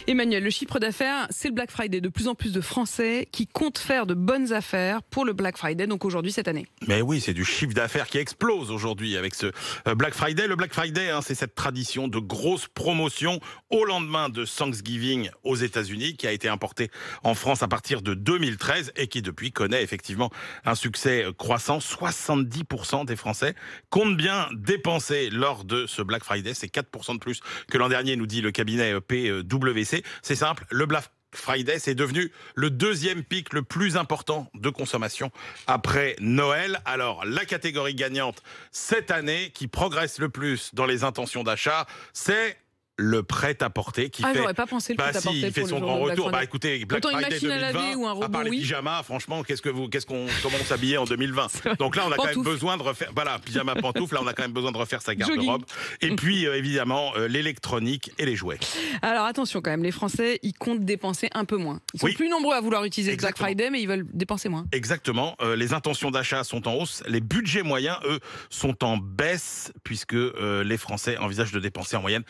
Emmanuel, le chiffre d'affaires, c'est le Black Friday. De plus en plus de Français qui comptent faire de bonnes affaires pour le Black Friday, donc aujourd'hui, cette année. Mais oui, c'est du chiffre d'affaires qui explose aujourd'hui avec ce Black Friday. Le Black Friday, c'est cette tradition de grosses promotions au lendemain de Thanksgiving aux États-Unis, qui a été importée en France à partir de 2013 et qui depuis connaît effectivement un succès croissant. 70% des Français comptent bien dépenser lors de ce Black Friday. C'est 4% de plus que l'an dernier, nous dit le cabinet PwC. C'est simple, le Black Friday, c'est devenu le deuxième pic le plus important de consommation après Noël. Alors, la catégorie gagnante cette année, qui progresse le plus dans les intentions d'achat, c'est le prêt-à-porter qui fait... j'aurais pas pensé le prêt-à-porter il fait pour son le jour grand de Black retour. Friday. Écoutez, Black Autant une Friday machine à 2020, laver ou un robot, à part les oui. pyjamas, franchement, comment on s'habillait en 2020. Donc là, on a quand même besoin de refaire... Voilà, pyjama, pantoufle, là, on a quand même besoin de refaire sa garde-robe. Et puis, évidemment, l'électronique et les jouets. Alors attention quand même, les Français, ils comptent dépenser un peu moins. Ils sont plus nombreux à vouloir utiliser le Black Friday, mais ils veulent dépenser moins. Exactement. Les intentions d'achat sont en hausse. Les budgets moyens, eux, sont en baisse, puisque les Français envisagent de dépenser en moyenne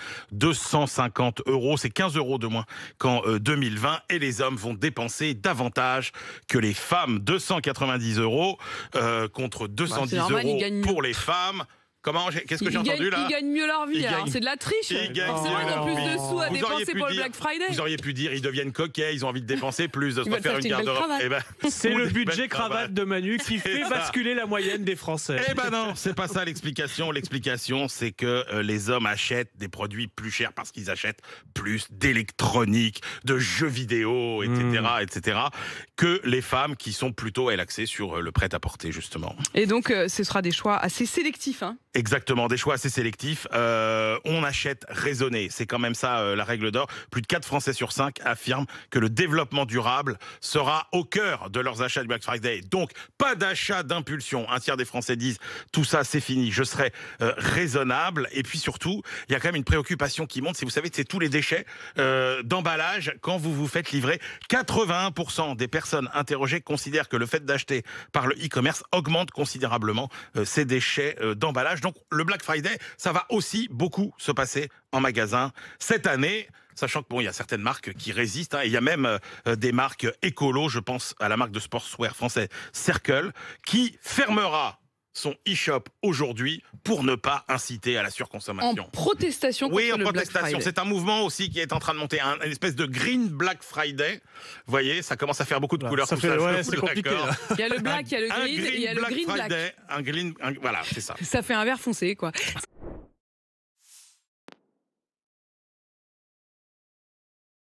250 €. C'est 15 € de moins qu'en 2020. Et les hommes vont dépenser davantage que les femmes. 290 € contre 210 € pour les femmes. Comment? Qu'est-ce que j'ai entendu là? Ils gagnent mieux leur vie, alors c'est de la triche. Forcément, ils ont plus de sous à dépenser pour le Black Friday. Vous auriez pu dire, ils deviennent coquets, ils ont envie de dépenser plus, de se refaire une garde-robe. C'est le budget cravate de Manu qui fait basculer la moyenne des Français. Eh ben non, c'est pas ça l'explication. L'explication, c'est que les hommes achètent des produits plus chers parce qu'ils achètent plus d'électronique, de jeux vidéo, etc., que les femmes qui sont plutôt, elles, axées sur le prêt-à-porter, justement. Et donc, ce sera des choix assez sélectifs, hein. Exactement, des choix assez sélectifs. On achète raisonné, c'est quand même ça la règle d'or. Plus de 4 Français sur 5 affirment que le développement durable sera au cœur de leurs achats du Black Friday. Donc, pas d'achat d'impulsion. Un tiers des Français disent tout ça c'est fini, je serai raisonnable. Et puis surtout, il y a quand même une préoccupation qui monte. Si vous savez, c'est tous les déchets d'emballage quand vous vous faites livrer. 81% des personnes interrogées considèrent que le fait d'acheter par le e-commerce augmente considérablement ces déchets d'emballage. Donc le Black Friday, ça va aussi beaucoup se passer en magasin cette année. Sachant que il y a certaines marques qui résistent, et il y a même des marques écolo. Je pense à la marque de sportswear français Circle, qui fermera son e-shop aujourd'hui pour ne pas inciter à la surconsommation. En protestation contre le Black Friday. C'est un mouvement aussi qui est en train de monter, une espèce de Green Black Friday. Vous voyez, ça commence à faire beaucoup de couleurs. C'est compliqué. Il y a le black, il y a le green, et il y a le green black. Voilà, c'est ça. Ça fait un vert foncé, quoi.